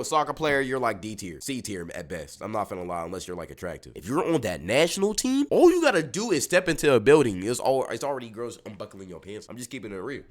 you a soccer player, you're like D tier, C tier at best. I'm not finna lie, unless you're like attractive. If you're on that national team, all you gotta do is step into a building. It's already girls unbuckling your pants. I'm just keeping it real.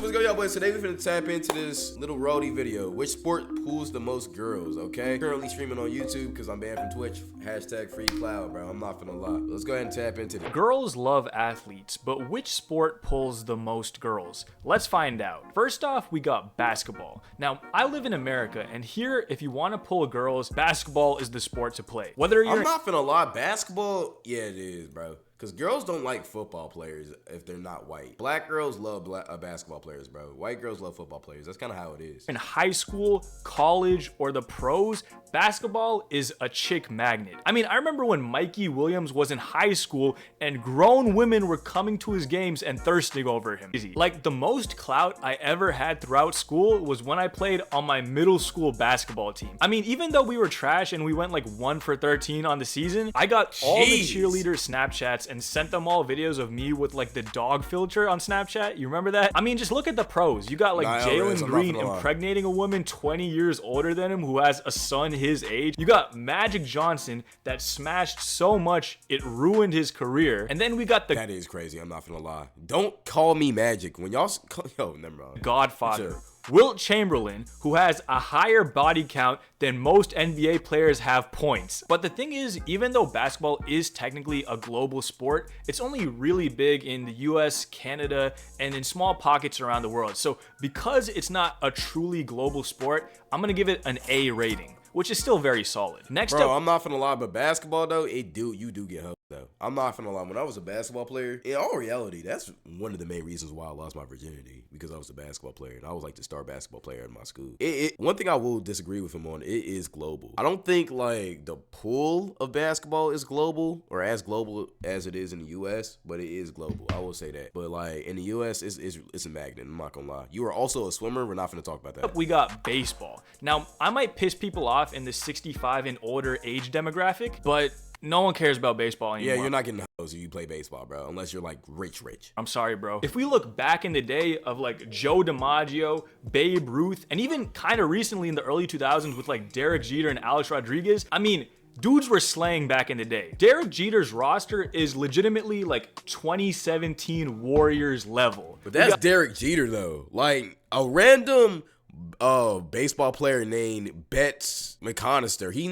What's good, y'all boys? Today we're finna tap into this little roadie video. Which sport pulls the most girls, okay? Currently streaming on YouTube because I'm banned from Twitch. Hashtag free cloud, bro. I'm not finna lie. Let's go ahead and tap into it. Girls love athletes, but which sport pulls the most girls? Let's find out. First off, we got basketball. Now, I live in America, and here, if you want to pull girls, basketball is the sport to play. Whether you're— I'm not finna lie, basketball, yeah, it is, bro. Because girls don't like football players if they're not white. Black girls love basketball players, bro. White girls love football players. That's kind of how it is. In high school, college, or the pros, basketball is a chick magnet. I mean, I remember when Mikey Williams was in high school and grown women were coming to his games and thirsting over him. Like, the most clout I ever had throughout school was when I played on my middle school basketball team. I mean, even though we were trash and we went like 1 for 13 on the season, I got all the cheerleader Snapchats and sent them all videos of me with like the dog filter on Snapchat. You remember that? I mean, just look at the pros. You got like Jalen Green impregnating a woman 20 years older than him who has a son his age. You got Magic Johnson that smashed so much it ruined his career. And then we got the— That is crazy. I'm not gonna lie. Don't call me Magic. When y'all yo, never mind. Godfather. Sure. Wilt Chamberlain, who has a higher body count than most NBA players have points. But the thing is, even though basketball is technically a global sport, it's only really big in the US, Canada, and in small pockets around the world. So because it's not a truly global sport, I'm gonna give it an A rating, which is still very solid. Next up— I'm not finna lie, but basketball though, you do get hooked though. I'm not finna lie. When I was a basketball player, in all reality, that's one of the main reasons why I lost my virginity, because I was a basketball player and I was like the star basketball player in my school. One thing I will disagree with him on, it is global. I don't think like the pull of basketball is global or as global as it is in the US, but it is global. I will say that. But like in the US, it's a magnet. I'm not gonna lie. You are also a swimmer. We're not finna talk about that. We got baseball. Now, I might piss people off in the 65 and older age demographic, but no one cares about baseball anymore. Yeah, you're not getting hoes if you play baseball, bro, unless you're like rich. I'm sorry, bro. If we look back in the day of like Joe DiMaggio, Babe Ruth, and even kind of recently in the early 2000s with like Derek Jeter and Alex Rodriguez, I mean, dudes were slaying back in the day. Derek Jeter's roster is legitimately like 2017 Warriors level. But that's Derek Jeter though. Like a random baseball player named Betts McConister, he's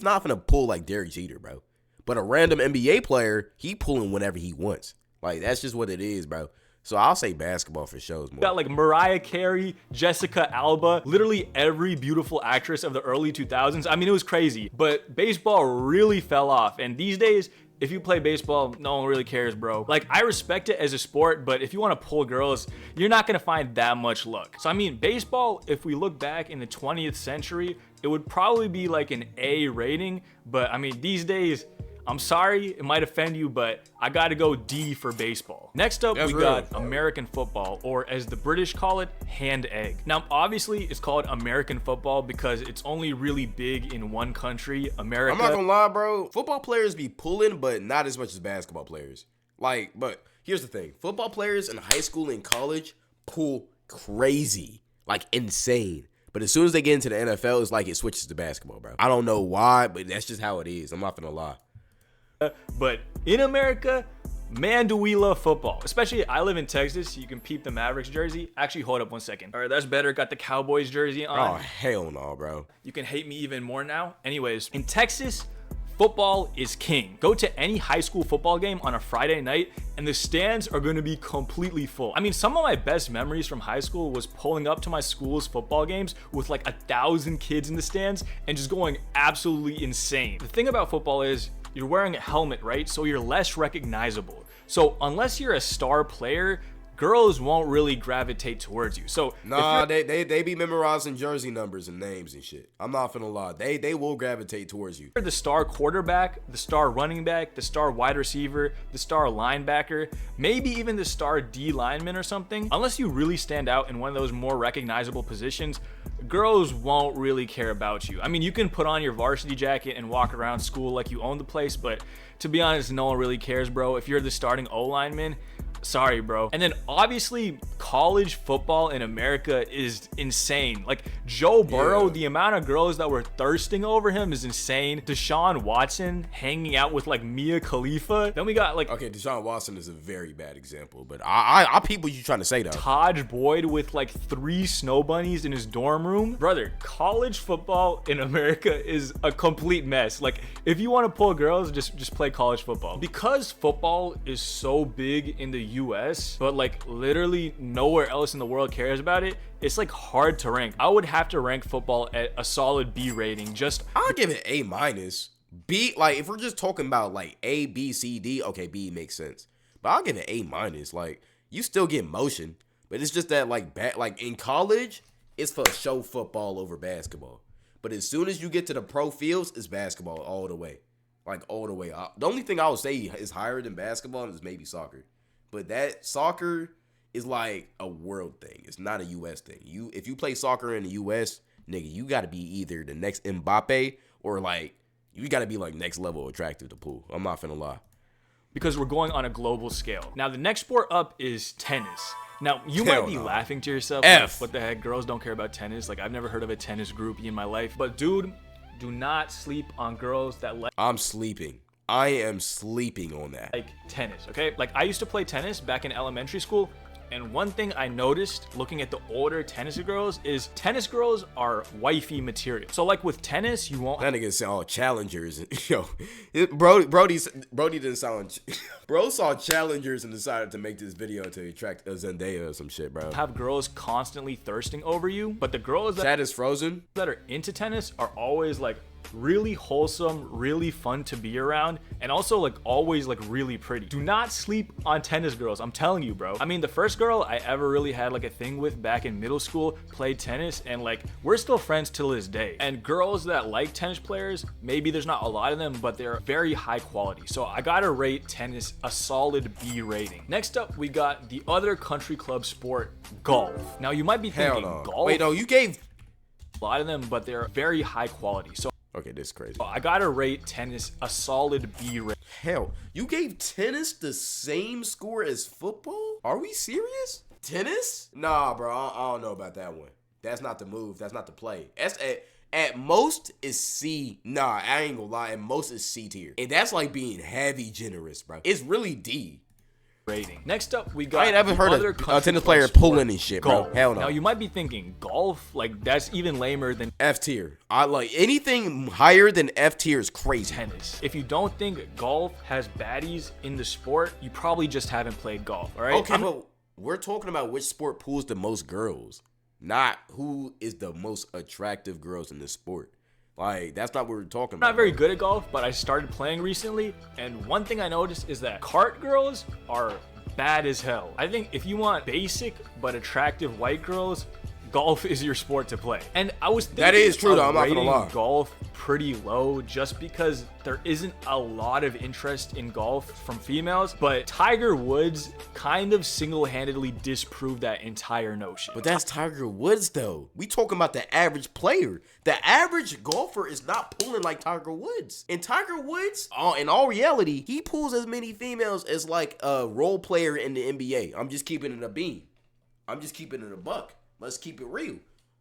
not gonna pull like Derek Jeter, bro. But a random NBA player, he pulling whenever he wants. Like, that's just what it is, bro. So I'll say basketball for shows more. Got like Mariah Carey, Jessica Alba, literally every beautiful actress of the early 2000s. I mean, it was crazy. But baseball really fell off. And these days, if you play baseball, no one really cares, bro. Like, I respect it as a sport, but if you want to pull girls, you're not going to find that much luck. So, I mean, baseball, if we look back in the 20th century, it would probably be like an A rating. But, I mean, these days, I'm sorry, it might offend you, but I gotta go D for baseball. Next up, we got American football, or as the British call it, hand egg. Now, obviously, it's called American football because it's only really big in one country, America. I'm not gonna lie, bro. Football players be pulling, but not as much as basketball players. Like, but here's the thing. Football players in high school and college pull crazy, like insane. But as soon as they get into the NFL, it's like it switches to basketball, bro. I don't know why, but that's just how it is. I'm not gonna lie. But in America, man, do we love football. Especially, I live in Texas. You can peep the Mavericks jersey. Actually, hold up 1 second. All right, that's better. Got the Cowboys jersey on. Oh, hell no, bro. You can hate me even more now. Anyways, in Texas, football is king. Go to any high school football game on a Friday night and the stands are going to be completely full. I mean, some of my best memories from high school was pulling up to my school's football games with like 1,000 kids in the stands and just going absolutely insane. The thing about football is you're wearing a helmet, right? So you're less recognizable. So unless you're a star player, girls won't really gravitate towards you. So nah, they be memorizing jersey numbers and names and shit. I'm not finna lie. They will gravitate towards you. You're the star quarterback, the star running back, the star wide receiver, the star linebacker, maybe even the star D lineman or something. Unless you really stand out in one of those more recognizable positions, girls won't really care about you. I mean, you can put on your varsity jacket and walk around school like you own the place, but to be honest, no one really cares, bro. If you're the starting O lineman, Sorry, bro. And then obviously college football in America is insane. Like Joe Burrow, the amount of girls that were thirsting over him is insane. Deshaun Watson hanging out with like Mia Khalifa. Then we got like, okay, Deshaun Watson is a very bad example, but I peep what you trying to say though. Taj Boyd with like 3 snow bunnies in his dorm room. Brother, college football in America is a complete mess. Like if you want to pull girls, just play college football. Because football is so big in the US, but like literally nowhere else in the world cares about it, it's like hard to rank. I would have to rank football at a solid B rating. I'll give it A-. B, like if we're just talking about like A, B, C, D, okay, B makes sense. But I'll give it A-. Like you still get motion, but it's just that like in college, it's for show football over basketball. But as soon as you get to the pro fields, it's basketball all the way. Like all the way. The only thing I would say is higher than basketball is maybe soccer. But that soccer is like a world thing. It's not a US thing. If you play soccer in the US, nigga, you got to be either the next Mbappe or like you got to be like next level attractive to pool. I'm not finna lie. Because we're going on a global scale. Now the next sport up is tennis. Now you might be laughing to yourself. Like, what the heck? Girls don't care about tennis. Like I've never heard of a tennis groupie in my life. But dude, do not sleep on girls that like. I'm sleeping. I am sleeping on that. Like tennis, okay? Like I used to play tennis back in elementary school. And one thing I noticed looking at the older tennis girls is tennis girls are wifey material. So like with tennis, you won't. That nigga said all challengers. Yo, Brody didn't sound. Bro saw challengers and decided to make this video to attract a Zendaya or some shit, bro. Have girls constantly thirsting over you, but the girls that is frozen that are into tennis are always like really wholesome, really fun to be around, and also like always like really pretty. Do not sleep on tennis girls. I'm telling you, bro. I mean, the first girl I ever really had like a thing with back in middle school played tennis, and like we're still friends till this day. And girls that like tennis players, maybe there's not a lot of them, but they're very high quality. So I gotta rate tennis a solid B rating. Next up, we got the other country club sport, golf. Now you might be thinking, golf? Wait, no, you gave a lot of them, but they're very high quality. So okay, this is crazy. I gotta rate tennis a solid B rating. Hell, you gave tennis the same score as football? Are we serious? Tennis? Nah, bro, I don't know about that one. That's not the move. That's not the play. At most is C. Nah, I ain't gonna lie. At most is C tier. And that's like being heavy generous, bro. It's really D. Rating. Next up, we got. I ain't ever heard of a tennis player pulling and shit, bro. Hell no. Now you might be thinking golf, like that's even lamer than F tier. I like anything higher than F tier is crazy. Tennis. If you don't think golf has baddies in the sport, you probably just haven't played golf. All right. Okay, but we're talking about which sport pulls the most girls, not who is the most attractive girls in the sport. Like, that's not what we're talking about. I'm not very good at golf, but I started playing recently, and one thing I noticed is that cart girls are bad as hell. I think if you want basic but attractive white girls, golf is your sport to play. And I was thinking that is true though, I'm not gonna lie. Golf pretty low just because there isn't a lot of interest in golf from females, but Tiger Woods kind of single-handedly disproved that entire notion. But that's Tiger Woods though. We talking about the average player. The average golfer is not pulling like Tiger Woods. And Tiger Woods, in all reality, he pulls as many females as like a role player in the NBA. I'm just keeping it a beam. I'm just keeping it a buck. Let's keep it real.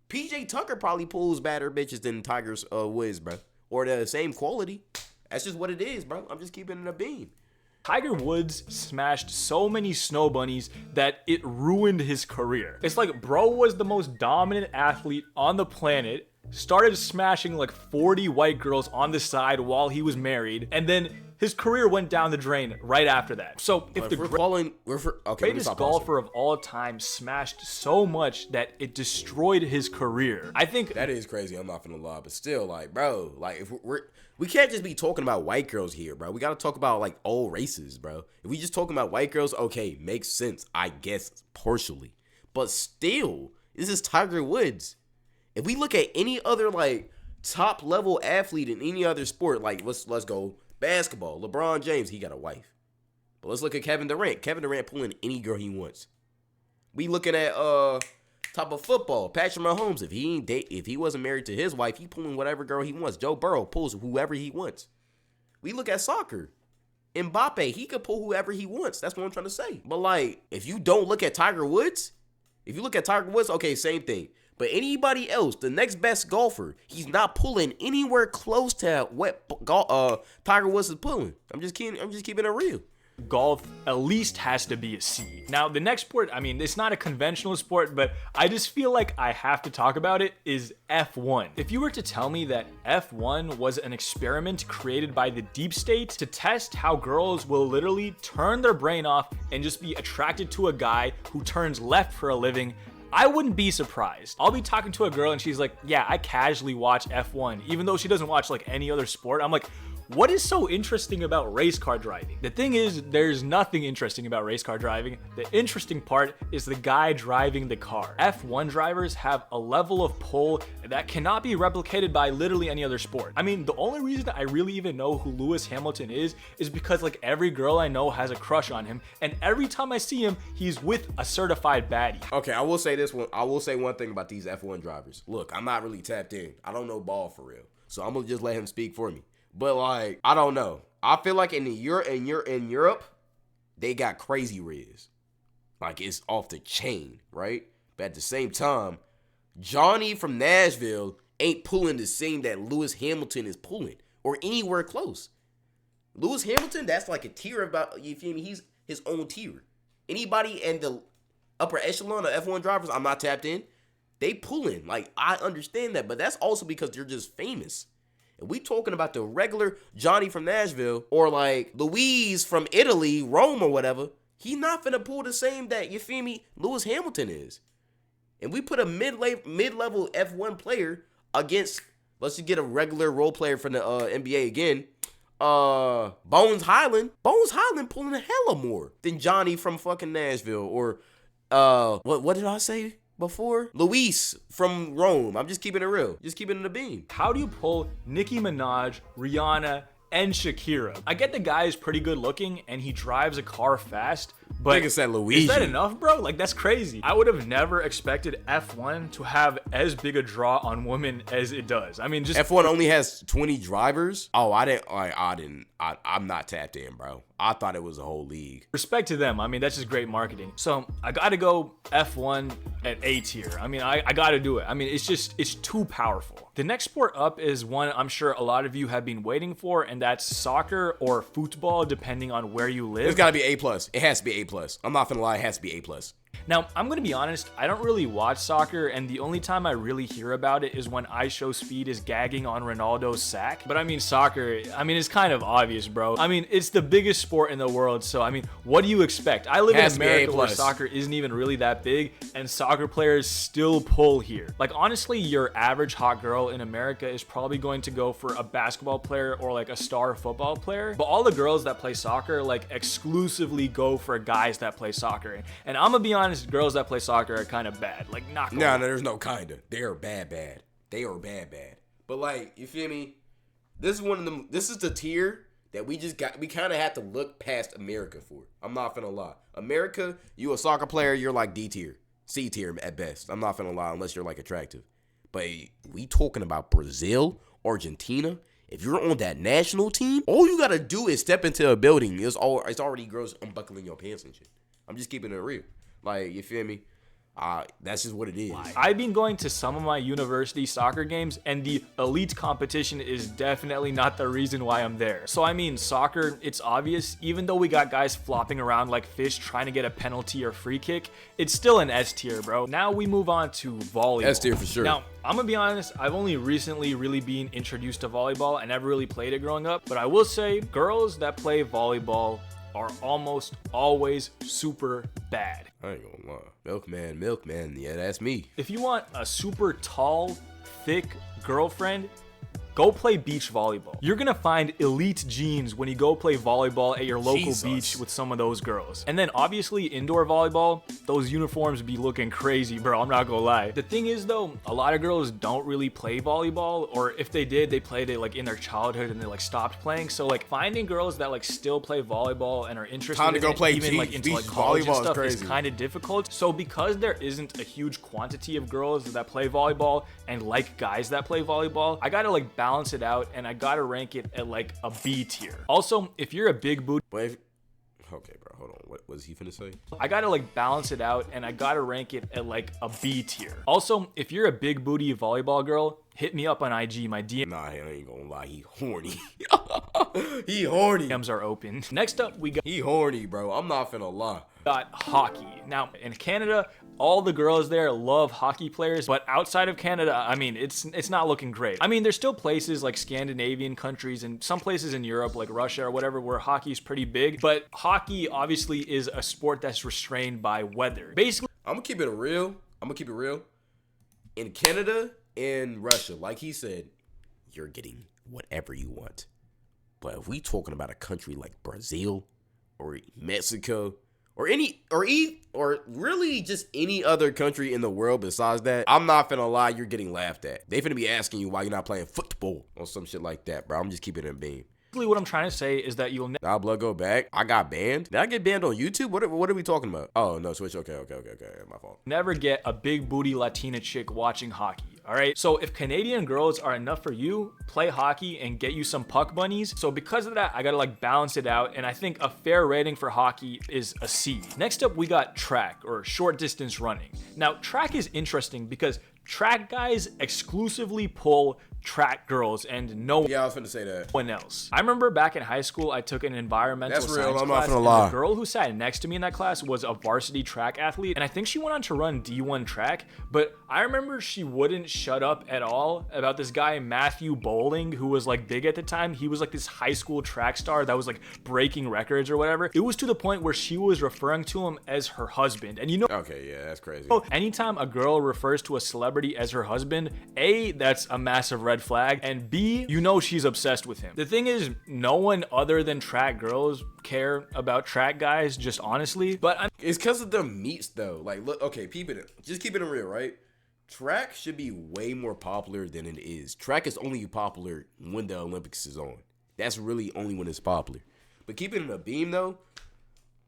PJ Tucker probably pulls badder bitches than Tiger's Woods, bro. Or the same quality. That's just what it is, bro. I'm just keeping it a beam. Tiger Woods smashed so many snow bunnies that it ruined his career. It's like bro was the most dominant athlete on the planet, started smashing like 40 white girls on the side while he was married, and then his career went down the drain right after that. So if the greatest golfer of all time smashed so much that it destroyed his career, I think that is crazy. I'm not gonna lie, but still, like, bro, like if we can't just be talking about white girls here, bro. We gotta talk about like all races, bro. If we just talking about white girls, okay, makes sense, I guess partially, but still, this is Tiger Woods. If we look at any other like top level athlete in any other sport, like let's go. Basketball, LeBron James, he got a wife. But let's look at Kevin Durant. Kevin Durant pulling any girl he wants. We looking at top of football, Patrick Mahomes. If he wasn't married to his wife, he pulling whatever girl he wants. Joe Burrow pulls whoever he wants. We look at soccer. Mbappe, he could pull whoever he wants. That's what I'm trying to say. But like, if you don't look at Tiger Woods, okay, same thing. But anybody else, the next best golfer, he's not pulling anywhere close to what Tiger Woods is pulling. I'm just keeping it real. Golf at least has to be a C. Now, the next sport, I mean, it's not a conventional sport, but I just feel like I have to talk about it, is F1. If you were to tell me that F1 was an experiment created by the deep state to test how girls will literally turn their brain off and just be attracted to a guy who turns left for a living, I wouldn't be surprised. I'll be talking to a girl and she's like, yeah, I casually watch F1, even though she doesn't watch like any other sport. I'm like, what is so interesting about race car driving? The thing is, there's nothing interesting about race car driving. The interesting part is the guy driving the car. F1 drivers have a level of pull that cannot be replicated by literally any other sport. I mean, the only reason I really even know who Lewis Hamilton is because like every girl I know has a crush on him, and every time I see him, he's with a certified baddie. Okay, I will say this one. I will say one thing about these F1 drivers. Look, I'm not really tapped in. I don't know ball for real. So I'm gonna just let him speak for me. But like, I don't know. I feel like in Europe, they got crazy riz. Like it's off the chain, right? But at the same time, Johnny from Nashville ain't pulling the same that Lewis Hamilton is pulling or anywhere close. Lewis Hamilton, that's like a tier about, you feel me? He's his own tier. Anybody in the upper echelon of F1 drivers, I'm not tapped in. They pulling. Like, I understand that, but that's also because they're just famous. And we talking about the regular Johnny from Nashville or like Louise from Italy, Rome or whatever. He's not finna pull the same that, you feel me, Lewis Hamilton is. And we put a mid-level F1 player against, let's just get a regular role player from the NBA again, Bones Highland. Bones Highland pulling a hella more than Johnny from fucking Nashville or, what did I say before? Luis from Rome. I'm just keeping it real. Just keeping it in the beam. How do you pull Nicki Minaj, Rihanna, and Shakira? I get the guy is pretty good looking and he drives a car fast, but Nigga said Luigi. Is that enough, bro? Like, that's crazy. I would have never expected F1 to have as big a draw on women as it does. I mean, just F1 only has 20 drivers. Oh, I'm not tapped in, bro. I thought it was a whole league. Respect to them. I mean, that's just great marketing. So I gotta go F1 at A tier. I mean, I gotta do it. I mean, it's too powerful. The next sport up is one I'm sure a lot of you have been waiting for, and that's soccer or football, depending on where you live. It's gotta be A+. It has to be A+. I'm not gonna lie, it has to be A+. Now, I'm gonna be honest, I don't really watch soccer, and the only time I really hear about it is when iShowSpeed is gagging on Ronaldo's sack. But I mean, soccer, I mean, it's kind of obvious, bro. I mean, it's the biggest sport in the world, so I mean, what do you expect? I live in America where soccer isn't even really that big, and soccer players still pull here. Like, honestly, your average hot girl in America is probably going to go for a basketball player or like a star football player, but all the girls that play soccer like exclusively go for guys that play soccer. And I'm gonna be honest, girls that play soccer are kind of bad. Like, not gonna No, there's no kinda. They are bad. They are bad. But like, you feel me? This is one of them. This is the tier that we kind of have to look past America for. I'm not finna lie. America, you a soccer player, you're like D tier, C tier at best. I'm not finna lie unless you're like attractive. But we talking about Brazil, Argentina. If you're on that national team, all you gotta do is step into a building. It's already girls unbuckling your pants and shit. I'm just keeping it real. Like, you feel me? That's just what it is. I've been going to some of my university soccer games, and the elite competition is definitely not the reason why I'm there. So I mean, soccer, it's obvious, even though we got guys flopping around like fish trying to get a penalty or free kick, it's still an S tier, bro. Now we move on to volleyball. S tier for sure. Now, I'm gonna be honest, I've only recently really been introduced to volleyball. I never really played it growing up, but I will say, girls that play volleyball are almost always super bad. I ain't gonna lie. Milkman, yeah, that's me. If you want a super tall, thick girlfriend, go play beach volleyball. You're gonna find elite genes when you go play volleyball at your local beach with some of those girls. And then obviously indoor volleyball, those uniforms be looking crazy, bro. I'm not gonna lie. The thing is though, a lot of girls don't really play volleyball, or if they did, they played it like in their childhood and they like stopped playing. So like finding girls that like still play volleyball and are interested in it, even like into like college and stuff, is kind of difficult. So because there isn't a huge quantity of girls that play volleyball and like guys that play volleyball, I gotta like balance balance it out, and I gotta rank it at like a B tier. Also, if you're a big booty, Okay, bro, hold on. What was he finna say? I gotta like balance it out, and I gotta rank it at like a B tier. Also, if you're a big booty volleyball girl, hit me up on IG. My Nah, I ain't gonna lie. He horny. He horny. DMs are open. Next up, we got He horny, bro. I'm not finna lie. hockey. Now, in Canada, all the girls there love hockey players, but outside of Canada, I mean, it's not looking great. I mean, there's still places like Scandinavian countries and some places in Europe, like Russia or whatever, where hockey is pretty big, but hockey obviously is a sport that's restrained by weather. Basically, I'm gonna keep it real. In Canada and Russia, like he said, you're getting whatever you want. But if we talking about a country like Brazil or Mexico or really just any other country in the world besides that, I'm not finna lie, you're getting laughed at. They finna be asking you why you're not playing football or some shit like that, bro. I'm just keeping it in beam. what I'm trying to say is that you'll Nah, blood go back. I got banned. Did I get banned on YouTube? What are we talking about? Oh, no, Switch. Okay. My fault. never get a big booty Latina chick watching hockey. All right. So if Canadian girls are enough for you, play hockey and get you some puck bunnies. So because of that, I gotta like balance it out. And I think a fair rating for hockey is a C. Next up, we got track or short distance running. Now, track is interesting because track guys exclusively pull track girls and no Yeah, I was finna say that. one else. I remember back in high school, I took an environmental That's real, science I'm not class, gonna and lie. the girl who sat next to me in that class was a varsity track athlete, and I think she went on to run D1 track, but I remember she wouldn't shut up at all about this guy, Matthew Bowling, who was like big at the time. He was like this high school track star that was like breaking records or whatever. It was to the point where she was referring to him as her husband. And you know, Okay, yeah, that's crazy. anytime a girl refers to a celebrity as her husband, A, that's a massive red flag, and B, you know she's obsessed with him. The thing is, no one other than track girls care about track guys, just honestly. But It's because of the meets, though. Like, look, okay, just keep it real, right? Track should be way more popular than it is. Track is only popular when the Olympics is on. That's really only when it's popular. But keep it in a beam, though.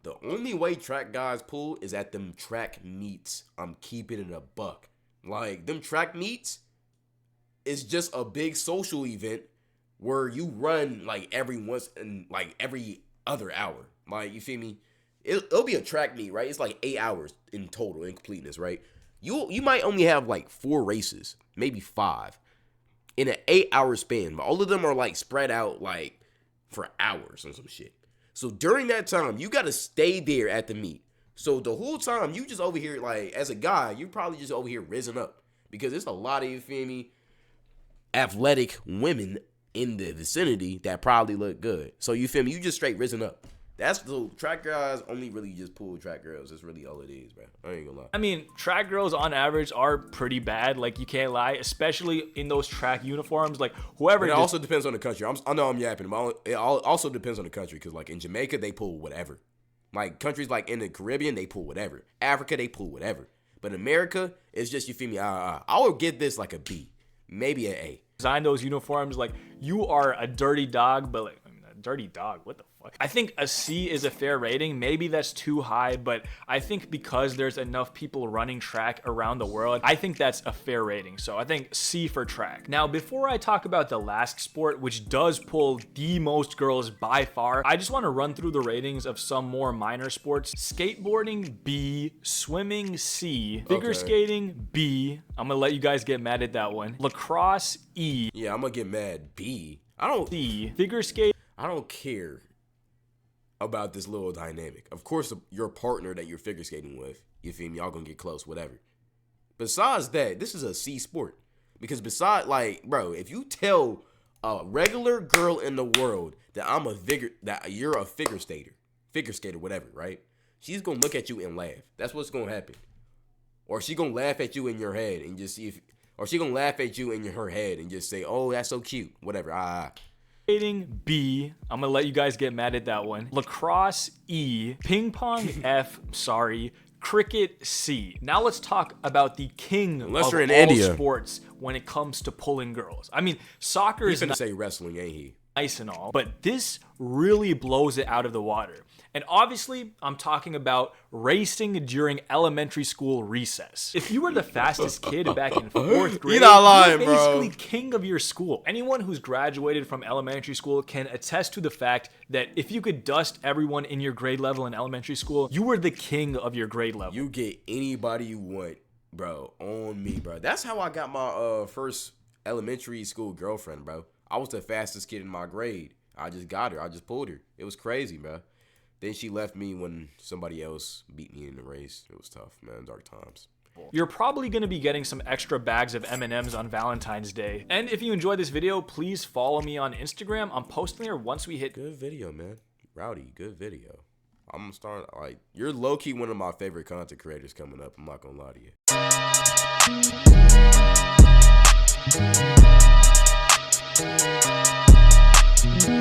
The only way track guys pull is at them track meets. I'm keeping it a buck. Like, them track meets is just a big social event where you run like every other hour. Like, you feel me? It'll be a track meet, right? It's like 8 hours in total in completeness, right? You might only have like 4 races, maybe 5 in an 8-hour span, but all of them are like spread out like for hours or some shit. So during that time, you got to stay there at the meet. So the whole time, you just over here, like, as a guy, you probably just over here risen up. Because there's a lot of, you feel me, athletic women in the vicinity that probably look good. So you feel me, you just straight risen up. That's the track guys only really just pull track girls. That's really all it is, bro. I ain't gonna lie. I mean, track girls on average are pretty bad. Like, you can't lie, especially in those track uniforms. Like, whoever. But it also depends on the country. I know I'm yapping, but it also depends on the country. Because, like, in Jamaica, they pull whatever. Like, countries like in the Caribbean, they pull whatever. Africa, they pull whatever. But America, it's just, you feel me, I would give this like a B. Maybe an A. Design those uniforms like you are a dirty dog, but like, I mean, a dirty dog, what the fuck? I think a C is a fair rating. Maybe that's too high, but I think because there's enough people running track around the world, I think that's a fair rating. So I think C for track. Now, before I talk about the last sport, which does pull the most girls by far, I just want to run through the ratings of some more minor sports. Skateboarding, B. Swimming, C. Figure skating, B. I'm gonna let you guys get mad at that one. Lacrosse, E. Yeah, I'm gonna get mad. B. C. Figure skate. I don't care about this little dynamic. Of course, your partner that you're figure skating with, you feel me, y'all gonna get close, whatever. Besides that, this is a C sport. Because besides, like, bro, if you tell a regular girl in the world that you're a figure skater, whatever, right? She's gonna look at you and laugh. That's what's gonna happen. Or she gonna laugh at you in your head and just see if, or she gonna laugh at you in her head and just say, oh, that's so cute, whatever. Skating, B. I'm gonna let you guys get mad at that one. Lacrosse, E. Ping pong, F. Sorry. Cricket, C. Now let's talk about the king Unless of you're in all India. sports when it comes to pulling girls. I mean, soccer He's is gonna not say wrestling, ain't he? nice and all, but this really blows it out of the water. And obviously, I'm talking about racing during elementary school recess. If you were the fastest kid back in 4th grade, You're not lying, you're bro. basically king of your school. Anyone who's graduated from elementary school can attest to the fact that if you could dust everyone in your grade level in elementary school, you were the king of your grade level. You get anybody you want, bro, on me, bro. That's how I got my first elementary school girlfriend, bro. I was the fastest kid in my grade. I just got her. I just pulled her. It was crazy, bro. Then she left me when somebody else beat me in the race. It was tough, man. Dark times. You're probably going to be getting some extra bags of M&Ms on Valentine's Day. And if you enjoyed this video, please follow me on Instagram. I'm posting there once we hit... Good video, man. Rowdy, good video. I'm starting, like, you're low-key one of my favorite content creators coming up. I'm not going to lie to you.